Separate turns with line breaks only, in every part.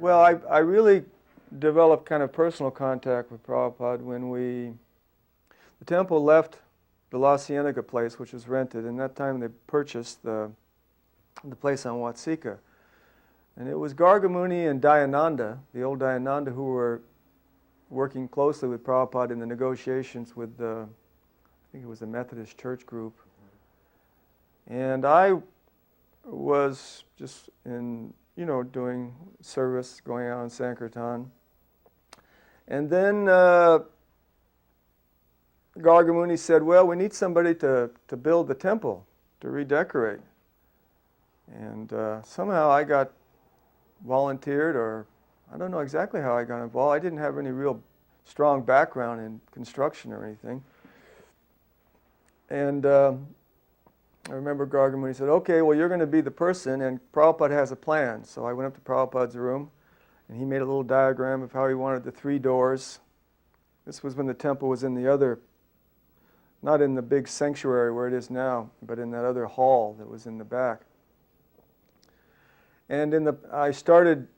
Well, I really developed kind of personal contact with Prabhupada when the temple left the La Cienega place, which was rented, and that time they purchased the place on Watsika. And it was Gargamuni and Dayananda, the old Dayananda, who were working closely with Prabhupada in the negotiations with I think it was the Methodist Church group. And I was just doing service, going out on Sankirtan. And then Gargamuni said, well, we need somebody to build the temple, to redecorate. And somehow I got volunteered, or I don't know exactly how I got involved. I didn't have any real strong background in construction or anything. And I remember Gargamuni said, okay, well, you're going to be the person, and Prabhupada has a plan. So I went up to Prabhupada's room, and he made a little diagram of how he wanted the 3 doors. This was when the temple was in the other, not in the big sanctuary where it is now, but in that other hall that was in the back. And I started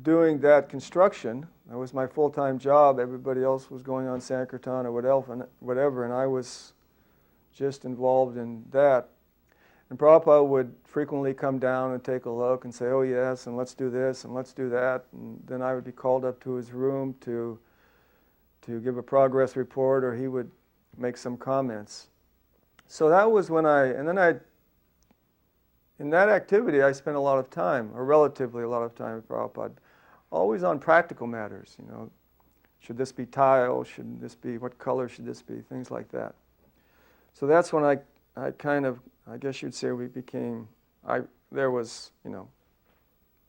doing that construction. That was my full-time job. Everybody else was going on Sankirtan or whatever, and I was just involved in that. And Prabhupada would frequently come down and take a look and say, oh yes, and let's do this, and let's do that. And then I would be called up to his room to give a progress report, or he would make some comments. So that was when in that activity, I spent a lot of time, or relatively a lot of time with Prabhupada, always on practical matters, Should this be tile? Should this be, what color should this be? Things like that. So that's when I kind of, I guess you'd say we became, there was,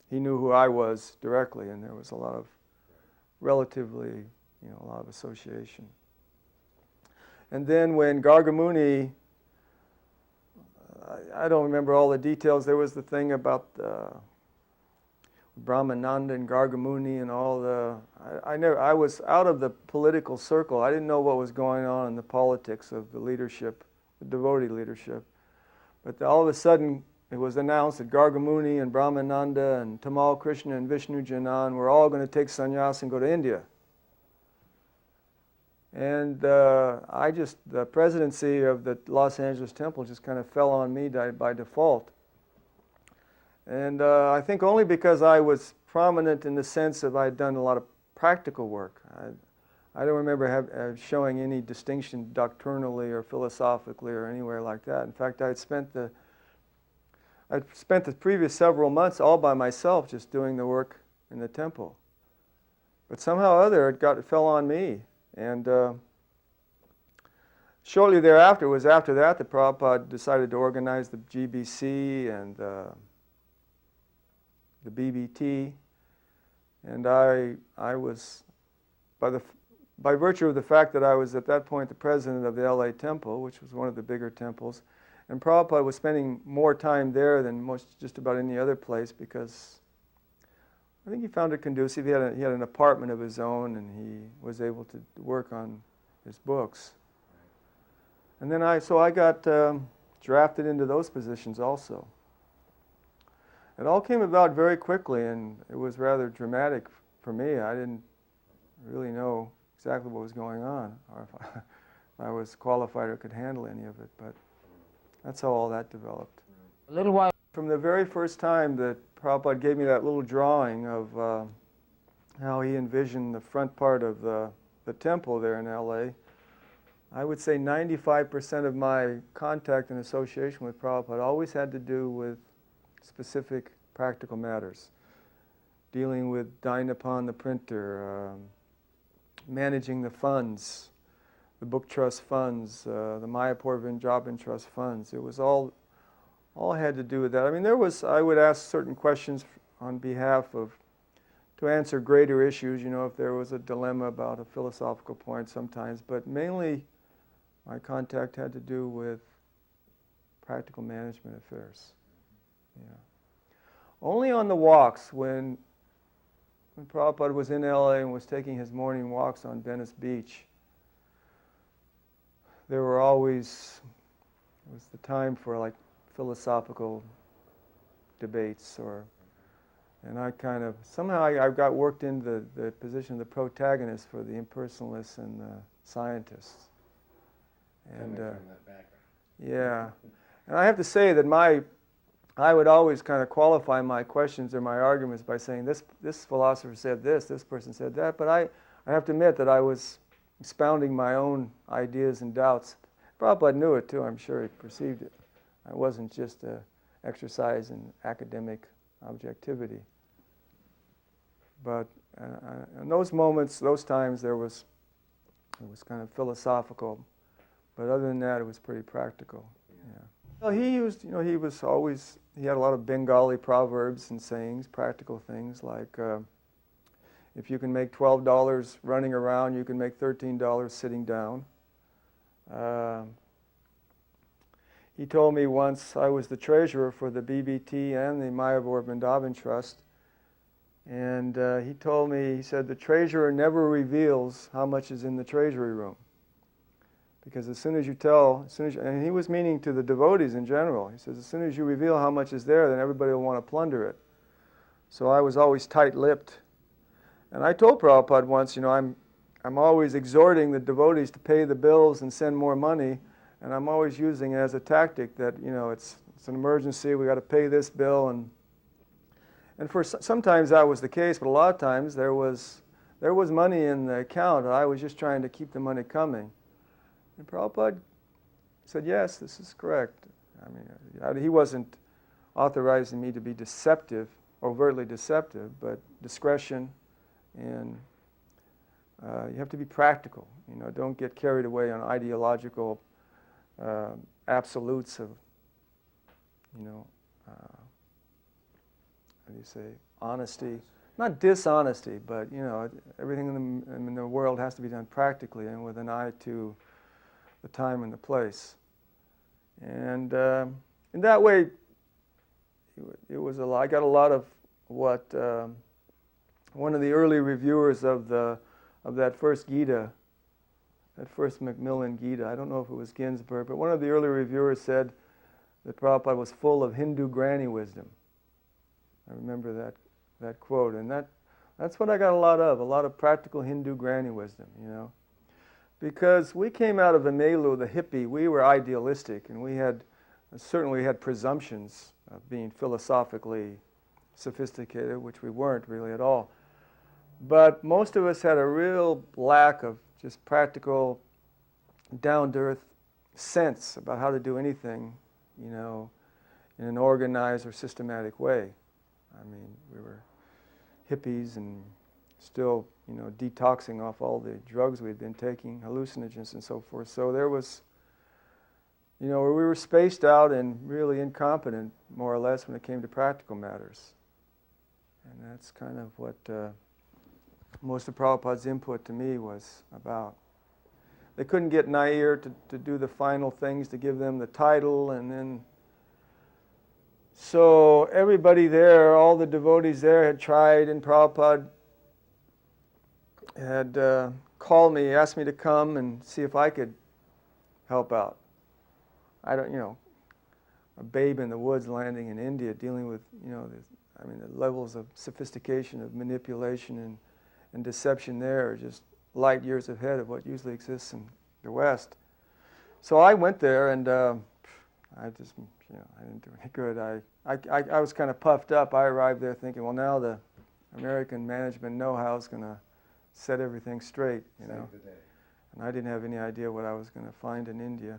he knew who I was directly, and there was a lot of, relatively, a lot of association. And then when Gargamuni, I don't remember all the details, there was the thing about Brahmananda and Gargamuni and all the, I was out of the political circle. I didn't know what was going on in the politics of the leadership, the devotee leadership. But all of a sudden, it was announced that Gargamuni and Brahmananda and Tamal Krishna and Vishnu Janan were all going to take sannyas and go to India. And the presidency of the Los Angeles temple just kind of fell on me by default. And I think only because I was prominent in the sense of I had done a lot of practical work. I don't remember showing any distinction doctrinally or philosophically or anywhere like that. In fact, I'd spent the previous several months all by myself just doing the work in the temple. But somehow or other it fell on me. And shortly thereafter, it was after that Prabhupada decided to organize the GBC and the BBT. And I was, by virtue of the fact that I was at that point the president of the LA temple, which was one of the bigger temples, and Prabhupada was spending more time there than just about any other place because I think he found it conducive. He had an apartment of his own, and he was able to work on his books. And then I got drafted into those positions also. It all came about very quickly, and it was rather dramatic for me. I didn't really know exactly what was going on, or if I was qualified or could handle any of it, but that's how all that developed.
A little while.
From the very first time that Prabhupada gave me that little drawing of how he envisioned the front part of the temple there in LA, I would say 95% of my contact and association with Prabhupada always had to do with specific practical matters. Dealing with Dynapan, the printer, managing the funds, the book trust funds, the Mayapur Vrindavan trust funds. It was all had to do with that. I mean, I would ask certain questions on behalf of, to answer greater issues, if there was a dilemma about a philosophical point sometimes, but mainly my contact had to do with practical management affairs. Yeah. Only on the walks, when Prabhupada was in LA and was taking his morning walks on Venice Beach, there were always, it was the time for like philosophical debates or And I kind of, somehow I got worked into the position of the protagonist for the impersonalists and the scientists. And yeah, and I have to say that I would always kind of qualify my questions or my arguments by saying this philosopher said this person said that, but I have to admit that I was expounding my own ideas and doubts. Prabhupada knew it too, I'm sure he perceived it. I wasn't just an exercise in academic objectivity. But in those moments, those times, it was kind of philosophical. But other than that, it was pretty practical. Yeah. Well, he used, he had a lot of Bengali proverbs and sayings, practical things like, if you can make $12 running around, you can make $13 sitting down. He told me once, I was the treasurer for the BBT and the Mayavur Vrindavan Trust, and he told me, he said, the treasurer never reveals how much is in the treasury room. Because as soon as you tell, and he was meaning to the devotees in general, he says, as soon as you reveal how much is there, then everybody will want to plunder it. So I was always tight-lipped. And I told Prabhupada once, I'm always exhorting the devotees to pay the bills and send more money, and I'm always using it as a tactic that, it's an emergency, we got to pay this bill, and for sometimes that was the case, but a lot of times there was money in the account, and I was just trying to keep the money coming. And Prabhupada said, yes, this is correct. I mean, he wasn't authorizing me to be deceptive, overtly deceptive, but discretion, and you have to be practical. Don't get carried away on ideological absolutes of, how do you say, honesty. Not dishonesty, but, everything in the world has to be done practically and with an eye to the time and the place. And in that way, it was I got a lot of what one of the early reviewers of that first Gita, that first Macmillan Gita, I don't know if it was Ginsberg, but one of the early reviewers said that Prabhupada was full of Hindu granny wisdom. I remember that quote, and that's what I got a lot of practical Hindu granny wisdom, Because we came out of Amelu, the hippie, we were idealistic, and we certainly had presumptions of being philosophically sophisticated, which we weren't really at all. But most of us had a real lack of just practical, down-to-earth sense about how to do anything, in an organized or systematic way. I mean, we were hippies and still, detoxing off all the drugs we'd been taking, hallucinogens and so forth. So there was, we were spaced out and really incompetent, more or less, when it came to practical matters. And that's kind of what most of Prabhupada's input to me was about. They couldn't get Nair to do the final things, to give them the title, and then so everybody there, all the devotees there had tried, and Prabhupada had called me, asked me to come and see if I could help out. I don't, a babe in the woods landing in India, dealing with, the levels of sophistication of manipulation and deception there are just light years ahead of what usually exists in the West. So I went there, and I just, I didn't do any good. I was kind of puffed up. I arrived there thinking, well, now the American management know-how is going to set everything straight, And I didn't have any idea what I was going to find in India.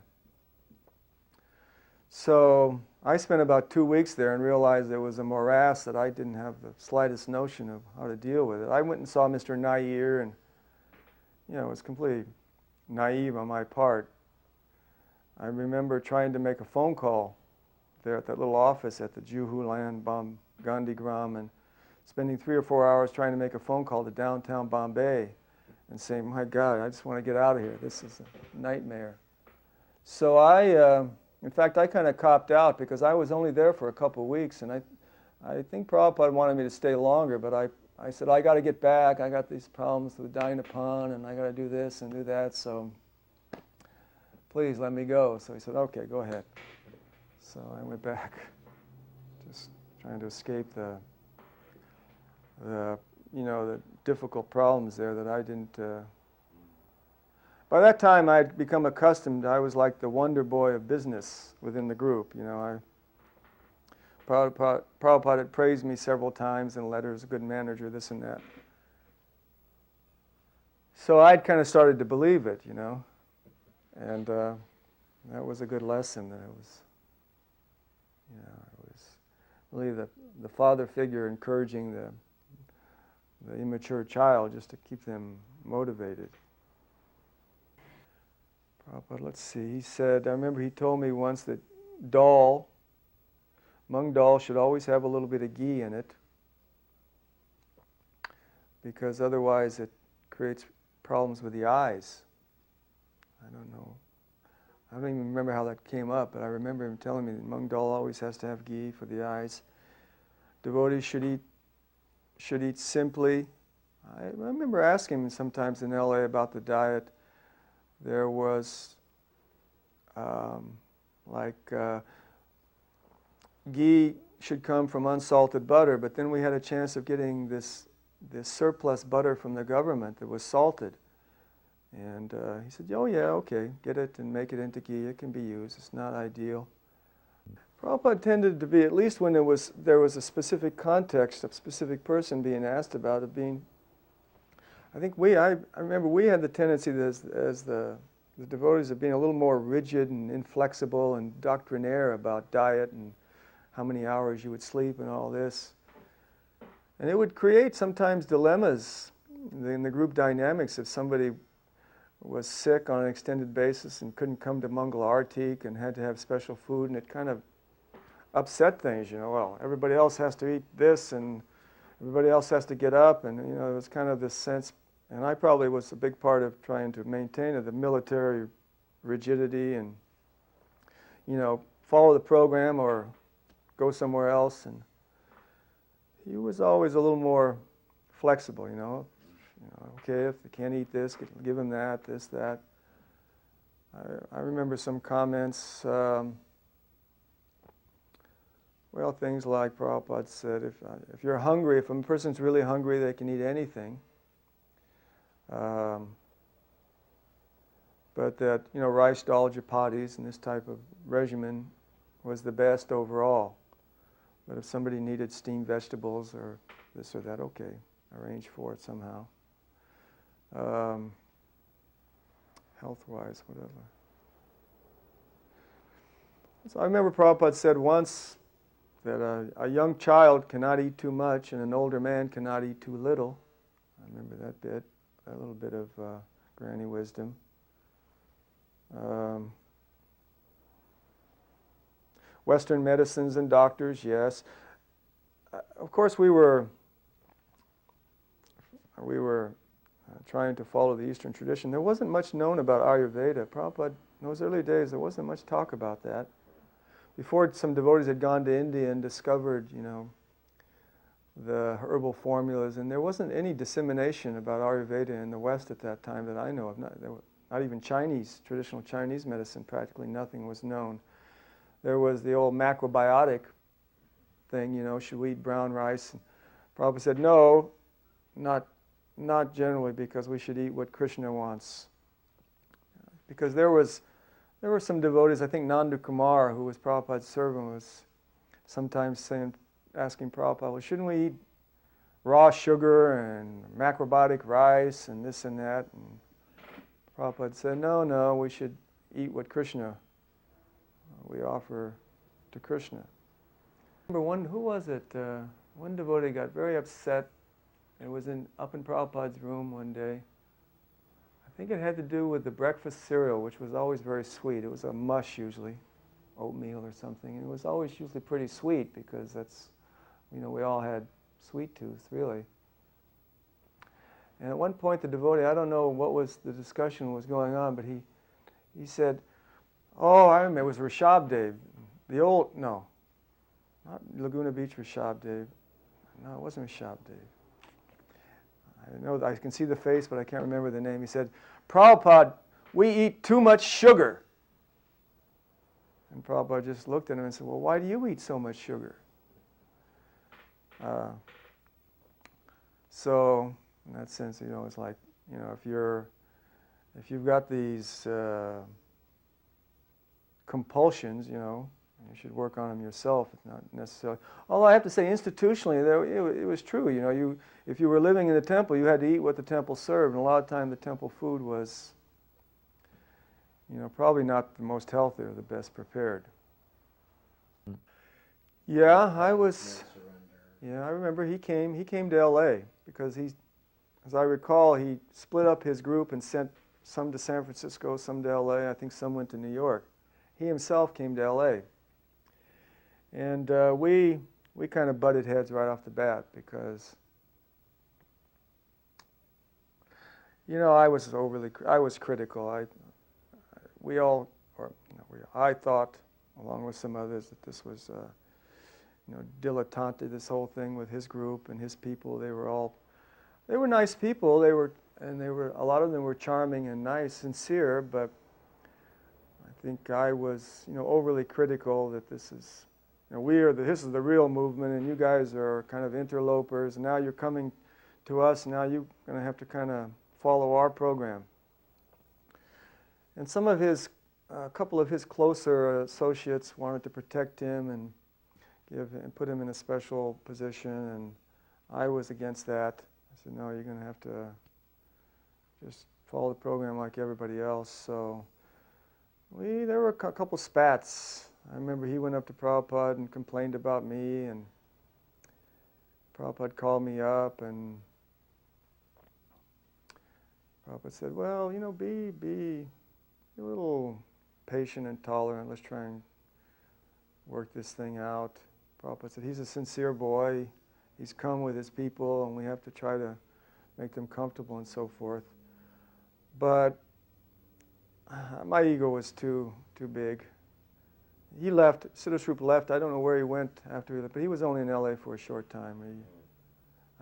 So I spent about 2 weeks there and realized there was a morass that I didn't have the slightest notion of how to deal with it. I went and saw Mr. Nair, and, it was completely naive on my part. I remember trying to make a phone call there at that little office at the Juhuland Gandhigram, and spending 3 or 4 hours trying to make a phone call to downtown Bombay and saying, my God, I just want to get out of here. This is a nightmare. So in fact, I kind of copped out because I was only there for a couple of weeks, and I think Prabhupada wanted me to stay longer, but I said, I got to get back. I got these problems with Dinapan, and I got to do this and do that, so please let me go. So he said, okay, go ahead. So I went back, just trying to escape the the the difficult problems there that I didn't. By that time, I'd become accustomed. I was like the wonder boy of business within the group. Prabhupada had praised me several times in letters, a good manager, this and that. So I'd kind of started to believe it, and that was a good lesson. That it was really the father figure encouraging the immature child just to keep them motivated. Prabhupada, let's see, he said, I remember he told me once that mung dal should always have a little bit of ghee in it, because otherwise it creates problems with the eyes. I don't know. I don't even remember how that came up, but I remember him telling me that mung dal always has to have ghee for the eyes. Devotees should eat simply. I remember asking him sometimes in LA about the diet. There was ghee should come from unsalted butter, but then we had a chance of getting this surplus butter from the government that was salted. And he said, oh yeah, okay, get it and make it into ghee. It can be used. It's not ideal. Prabhupada tended to be, at least when there was a specific context, a specific person being asked about it being, I think I remember we had the tendency as the devotees of being a little more rigid and inflexible and doctrinaire about diet and how many hours you would sleep and all this. And it would create sometimes dilemmas in the group dynamics if somebody was sick on an extended basis and couldn't come to Mangal Artik and had to have special food, and it kind of upset things, well, everybody else has to eat this and everybody else has to get up, and it was kind of this sense, and I probably was a big part of trying to maintain the military rigidity and follow the program or go somewhere else, and he was always a little more flexible, okay, if they can't eat this, give them that, this, that. I remember some comments, things like Prabhupada said, if you're hungry, if a person's really hungry, they can eat anything. But that, rice, dal, chapatis and this type of regimen was the best overall. But if somebody needed steamed vegetables or this or that, okay, arrange for it somehow. Health-wise, whatever. So I remember Prabhupada said once that a young child cannot eat too much and an older man cannot eat too little. I remember that bit, a little bit of granny wisdom. Western medicines and doctors, yes. Of course, we were trying to follow the Eastern tradition. There wasn't much known about Ayurveda. Prabhupada, in those early days, there wasn't much talk about that. Before some devotees had gone to India and discovered, the herbal formulas, and there wasn't any dissemination about Ayurveda in the West at that time that I know of. Not even traditional Chinese medicine, practically nothing was known. There was the old macrobiotic thing, should we eat brown rice? And Prabhupada said, no, not generally, because we should eat what Krishna wants. Because there were some devotees, I think Nandu Kumar, who was Prabhupada's servant, was sometimes asking Prabhupada, well, shouldn't we eat raw sugar and macrobiotic rice and this and that? And Prabhupada said, no, we should eat what Krishna we offer to Krishna. Remember who was it? One devotee got very upset. It was up in Prabhupada's room one day. I think it had to do with the breakfast cereal, which was always very sweet. It was a mush usually, oatmeal or something. And it was always usually pretty sweet because that's, we all had sweet tooth, really. And at one point the devotee, I don't know what was the discussion was going on, but he said, oh, I remember, it was Rishabdev. Not Laguna Beach Rishabdev. No, it wasn't Rishabdev. I know I can see the face, but I can't remember the name. He said, Prabhupada, we eat too much sugar. And Prabhupada just looked at him and said, well, why do you eat so much sugar? So in that sense, it's like, if you've got these compulsions, you should work on them yourself. It's not necessarily. Although I have to say, institutionally, it was true. If you were living in the temple, you had to eat what the temple served, and a lot of time the temple food was, probably not the most healthy or the best prepared. Yeah, I was. Yeah, I remember he came to L.A. because as I recall, he split up his group and sent some to San Francisco, some to L.A. I think some went to New York. He himself came to L.A. And we kind of butted heads right off the bat because, I was critical. I thought, along with some others, that this was, dilettante, this whole thing with his group and his people. They were nice people. A lot of them were charming and nice, sincere, but I think I was, overly critical that this is, this is the real movement, and you guys are kind of interlopers, and now you're coming to us, and now you're going to have to kind of follow our program. And a couple of his closer associates wanted to protect him and put him in a special position, and I was against that. I said, no, you're going to have to just follow the program like everybody else. So there were a couple spats. I remember he went up to Prabhupada and complained about me, and Prabhupada called me up, and Prabhupada said, well, be a little patient and tolerant. Let's try and work this thing out. Prabhupada said, he's a sincere boy. He's come with his people, and we have to try to make them comfortable and so forth. But my ego was too big. He left. Srila left. I don't know where he went after he left, but he was only in L.A. for a short time.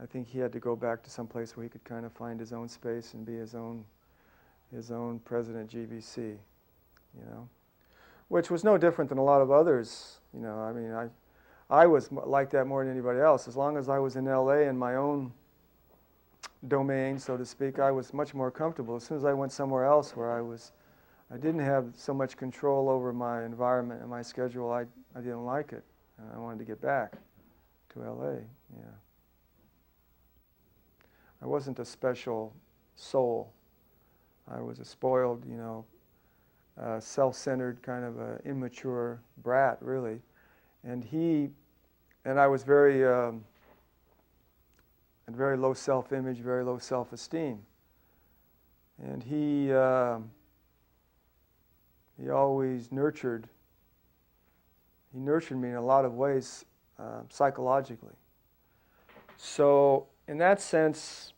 I think he had to go back to some place where he could kind of find his own space and be his own president GBC, which was no different than a lot of others. I was like that more than anybody else. As long as I was in L.A. in my own domain, so to speak, I was much more comfortable. As soon as I went somewhere else where I didn't have so much control over my environment and my schedule, I didn't like it. And I wanted to get back to L.A., yeah. I wasn't a special soul. I was a spoiled, self-centered kind of a immature brat, really. And I was very low self-image, very low self-esteem. And he always nurtured me in a lot of ways psychologically. So in that sense,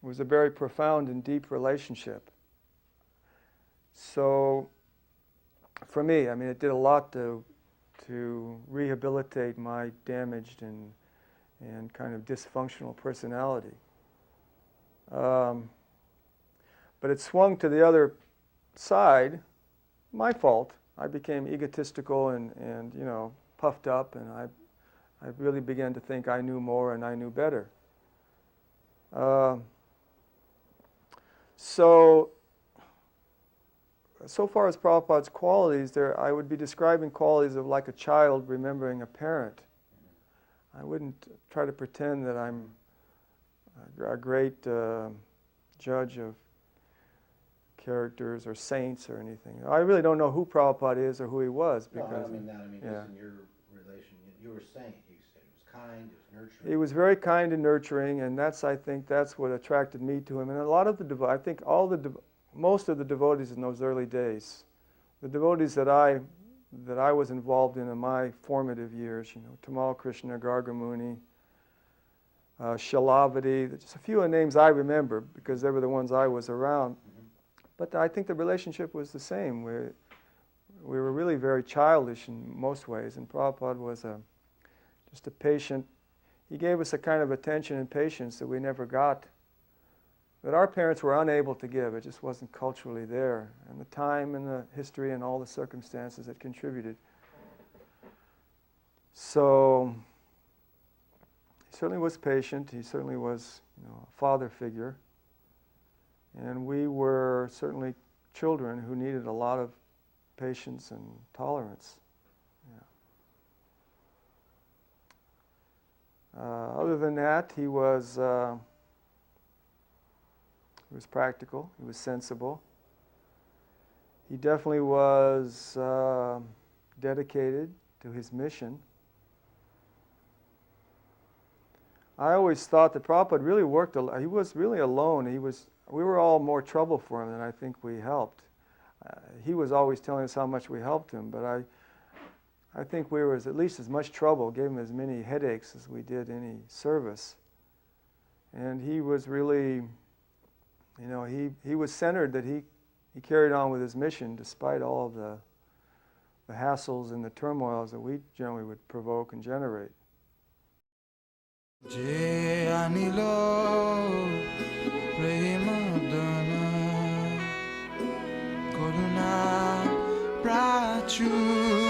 it was a very profound and deep relationship. So for me, it did a lot to rehabilitate my damaged and kind of dysfunctional personality. But it swung to the other side, my fault. I became egotistical and puffed up, and I really began to think I knew more and I knew better. So far as Prabhupada's qualities, I would be describing qualities of like a child remembering a parent. I wouldn't try to pretend that I'm a great judge of characters or saints or anything. I really don't know who Prabhupada is or who he was. Because,
no, I don't mean that. Yeah. Just in your relation, you were saying, you said he was kind, he was nurturing.
He was very kind and nurturing, and I think that's what attracted me to him. And a lot of most of the devotees in those early days, the devotees that I was involved in my formative years, Tamal Krishna, Gargamuni, Shalavati, just a few of the names I remember because they were the ones I was around. Mm-hmm. But I think the relationship was the same. We were really very childish in most ways, and Prabhupada was just a patient. He gave us a kind of attention and patience that we never got, that our parents were unable to give. It just wasn't culturally there. And the time and the history and all the circumstances that contributed. So he certainly was patient. He certainly was, a father figure. And we were certainly children who needed a lot of patience and tolerance. Yeah. Other than that, he was practical. He was sensible. He definitely was dedicated to his mission. I always thought that Prabhupada really worked. He was really alone. We were all more trouble for him than I think we helped. He was always telling us how much we helped him, but I think we were at least as much trouble, gave him as many headaches as we did any service. And he was really, he was centered that he carried on with his mission despite all of the hassles and the turmoils that we generally would provoke and generate. Je anilo premadana koruna prachu